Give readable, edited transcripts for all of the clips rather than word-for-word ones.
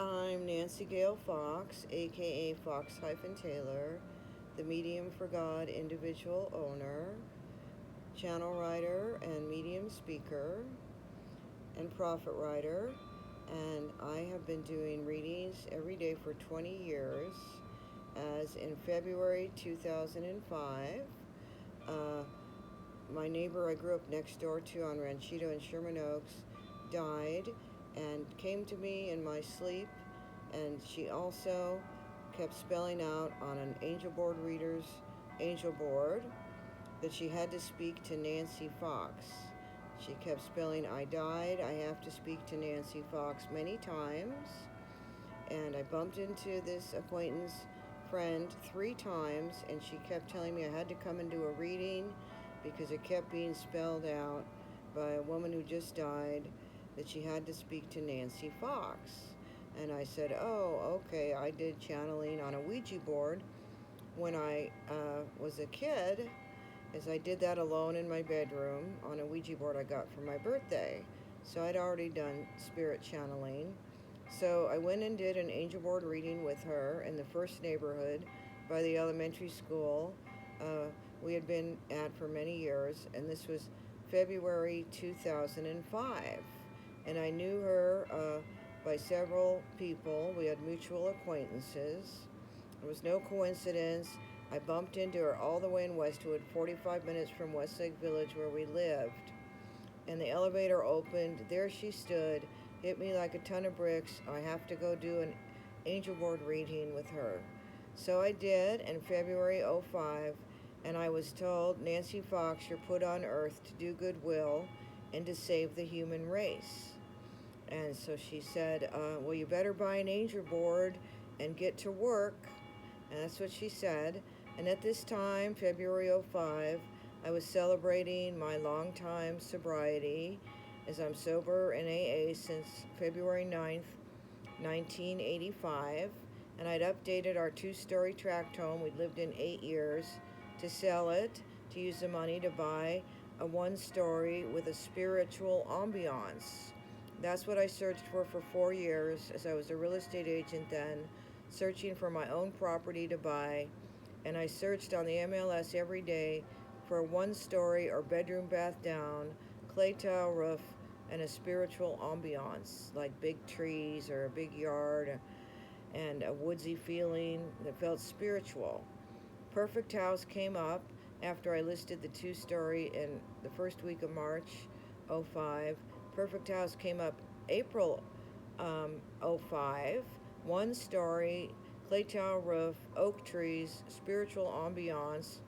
I'm Nancy Gale Fox, aka Fox-Taylor, the Medium for God individual owner, channel writer, and medium speaker, and prophet writer. And I have been doing readings every day for 20 years. As in February 2005, uh, my neighbor I grew up next door to on Ranchito and Sherman Oaks died and came to me in my sleep, and she also kept spelling out on an angel board reader's angel board that she had to speak to Nancy Fox. She kept spelling, I died, I have to speak to Nancy Fox many times. And I bumped into this acquaintance friend 3 times, and she kept telling me I had to come and do a reading because it kept being spelled out by a woman who just died that she had to speak to Nancy Fox. And I said, oh, okay. I did channeling on a Ouija board when I was a kid, as I did that alone in my bedroom on a Ouija board I got for my birthday. So I'd already done spirit channeling. So I went and did an angel board reading with her in the first neighborhood by the elementary school we had been at for many years, and this was February 2005. And I knew her by several people. We had mutual acquaintances. It was no coincidence. I bumped into her all the way in Westwood, 45 minutes from Westlake Village where we lived. And the elevator opened. There she stood, hit me like a ton of bricks. I have to go do an angel board reading with her. So I did in February '05, and I was told, Nancy Fox, you're put on earth to do goodwill and to save the human race. And so she said, well, you better buy an angel board and get to work. And that's what she said. And at this time, February '05, I was celebrating my long-time sobriety, as I'm sober in AA since February 9th, 1985. And I'd updated our 2-story tract home we'd lived in 8 years to sell it, to use the money to buy a 1-story with a spiritual ambiance. That's what I searched for 4 years, as I was a real estate agent then, searching for my own property to buy. And I searched on the MLS every day for a 1-story or bedroom bath down, clay tile roof, and a spiritual ambiance, like big trees or a big yard and a woodsy feeling that felt spiritual. Perfect House came up after I listed the 2-story in the first week of March '05. Perfect House came up April '05. 1-story, clay tile roof, oak trees, spiritual ambiance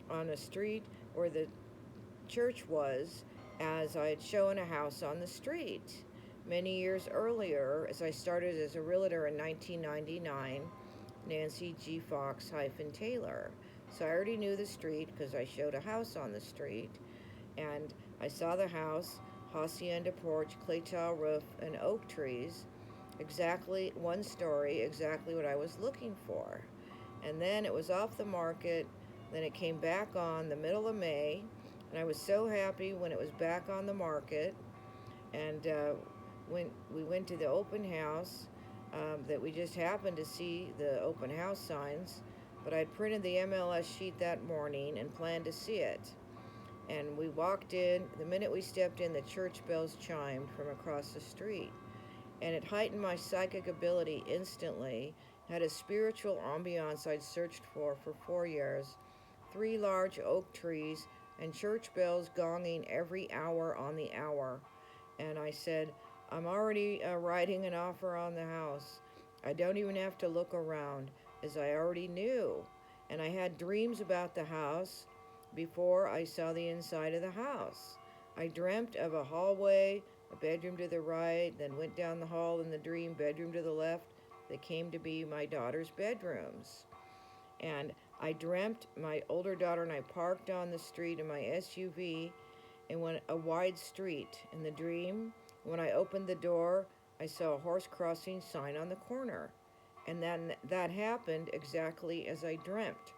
on a street where the church was, as I had shown a house on the street many years earlier, as I started as a realtor in 1999, Nancy G. Fox-Taylor. So I already knew the street because I showed a house on the street, and I saw the house, hacienda porch, clay tile roof, and oak trees, exactly 1-story, exactly what I was looking for. And then it was off the market. Then it came back on the middle of May, and I was so happy when it was back on the market. And when we went to the open house, that we just happened to see the open house signs, but I'd printed the MLS sheet that morning and planned to see it. And we walked in. The minute we stepped in, the church bells chimed from across the street, and it heightened my psychic ability instantly. Had a spiritual ambiance I'd searched for 4 years. 3 large oak trees and church bells gonging every hour on the hour. And I said, I'm already writing an offer on the house. I don't even have to look around, as I already knew. And I had dreams about the house before I saw the inside of the house. I dreamt of a hallway, a bedroom to the right, then went down the hall in the dream, bedroom to the left, that came to be my daughter's bedrooms. And I dreamt my older daughter and I parked on the street in my SUV and went a wide street in the dream. When I opened the door, I saw a horse crossing sign on the corner. And then that happened exactly as I dreamt.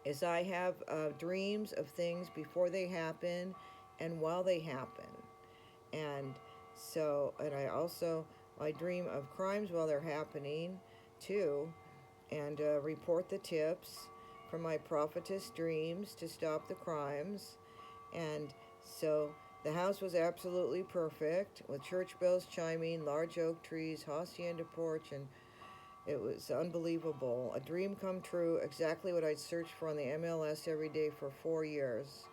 As I have dreams of things before they happen and while they happen. And I also I dream of crimes while they're happening, too, and report the tips from my prophetess dreams to stop the crimes. And so the house was absolutely perfect with church bells chiming, large oak trees, hacienda porch, and it was unbelievable. A dream come true, exactly what I'd searched for on the MLS every day for 4 years.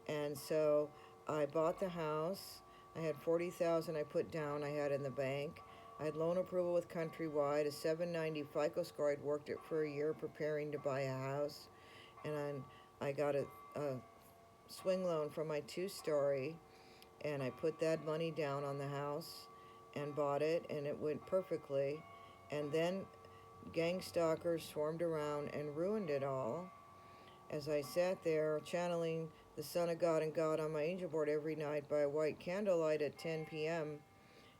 And so I bought the house. I had 40,000 I put down, I had in the bank. I had loan approval with Countrywide, a 790 FICO score. I'd worked it for a year preparing to buy a house. And I got a swing loan from my two-story, and I put that money down on the house and bought it, and it went perfectly. And then gang stalkers swarmed around and ruined it all. As I sat there channeling the Son of God and God on my angel board every night by a white candlelight at 10 p.m.,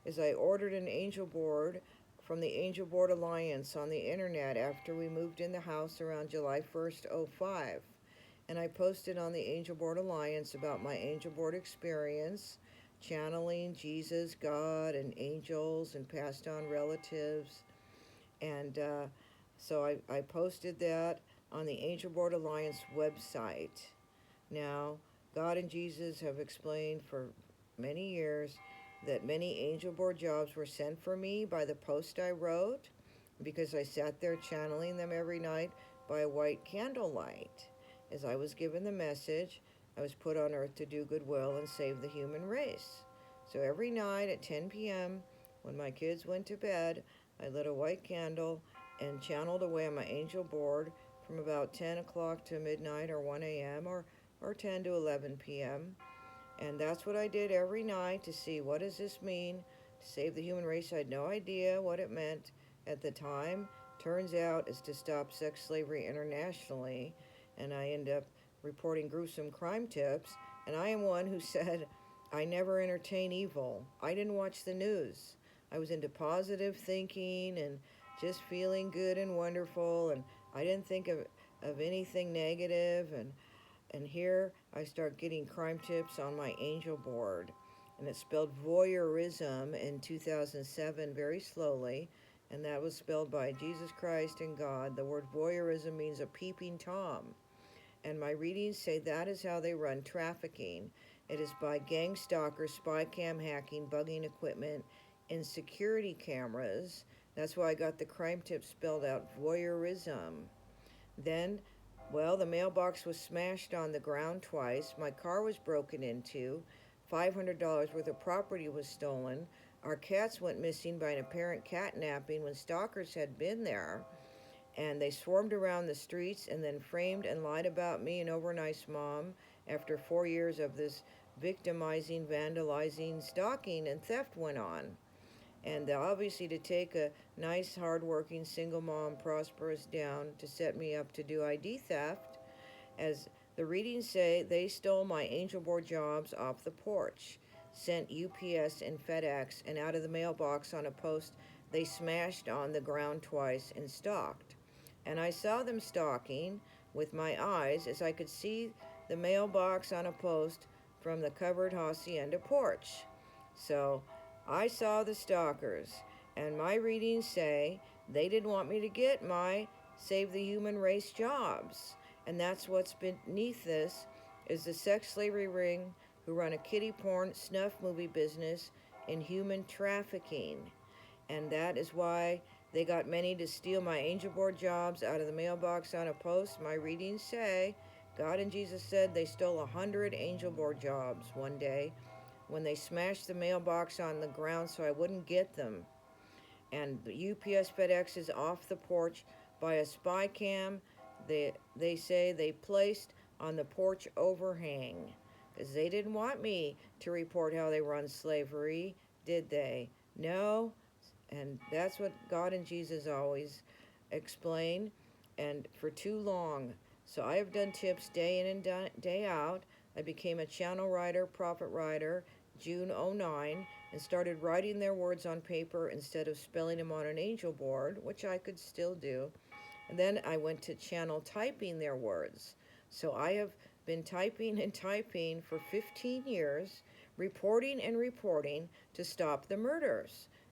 as I ordered an angel board from the Angel Board Alliance on the internet after we moved in the house around July 1st, 05. And I posted on the Angel Board Alliance about my angel board experience, channeling Jesus, God, and angels and passed on relatives. And so I posted that on the Angel Board Alliance website. Now, God and Jesus have explained for many years that many angel board jobs were sent for me by the post I wrote because I sat there channeling them every night by a white candlelight. As I was given the message, I was put on earth to do goodwill and save the human race. So every night at 10 p.m., when my kids went to bed, I lit a white candle and channeled away on my angel board from about 10 o'clock to midnight or 1 a.m. or 10 to 11 p.m. And that's what I did every night to see what does this mean to save the human race. I had no idea what it meant at the time. Turns out it's to stop sex slavery internationally. And I end up reporting gruesome crime tips. And I am one who said, I never entertain evil. I didn't watch the news. I was into positive thinking and just feeling good and wonderful. And I didn't think of anything negative. And here I start getting crime tips on my angel board. And it spelled voyeurism in 2007 very slowly. And that was spelled by Jesus Christ and God. The word voyeurism means a peeping Tom. And my readings say that is how they run trafficking. It is by gang stalkers, spy cam hacking, bugging equipment, and security cameras. That's why I got the crime tip spelled out, voyeurism. Then, well, the mailbox was smashed on the ground twice. My car was broken into. $500 worth of property was stolen. Our cats went missing by an apparent catnapping when stalkers had been there. And they swarmed around the streets and then framed and lied about me, an overnice mom, after 4 years of this victimizing, vandalizing, stalking, and theft went on. And obviously to take a nice, hardworking, single mom, prosperous down to set me up to do ID theft. As the readings say, they stole my angel board jobs off the porch, sent UPS and FedEx, and out of the mailbox on a post they smashed on the ground twice and stalked. And I saw them stalking with my eyes as I could see the mailbox on a post from the covered hacienda porch. So I saw the stalkers, and my readings say they didn't want me to get my Save the Human Race jobs. And that's what's beneath this is the sex slavery ring who run a kiddie porn snuff movie business in human trafficking. And that is why they got many to steal my angel board jobs out of the mailbox on a post. My readings say God and Jesus said they stole 100 angel board jobs one day when they smashed the mailbox on the ground so I wouldn't get them. And the UPS FedEx is off the porch by a spy cam they say they placed on the porch overhang because they didn't want me to report how they run slavery, did they? No. And that's what God and Jesus always explain, and for too long. So I have done tips day in and day out. I became a channel writer, prophet writer, June 09, and started writing their words on paper instead of spelling them on an angel board, which I could still do. And then I went to channel typing their words. So I have been typing and typing for 15 years, reporting and reporting to stop the murders.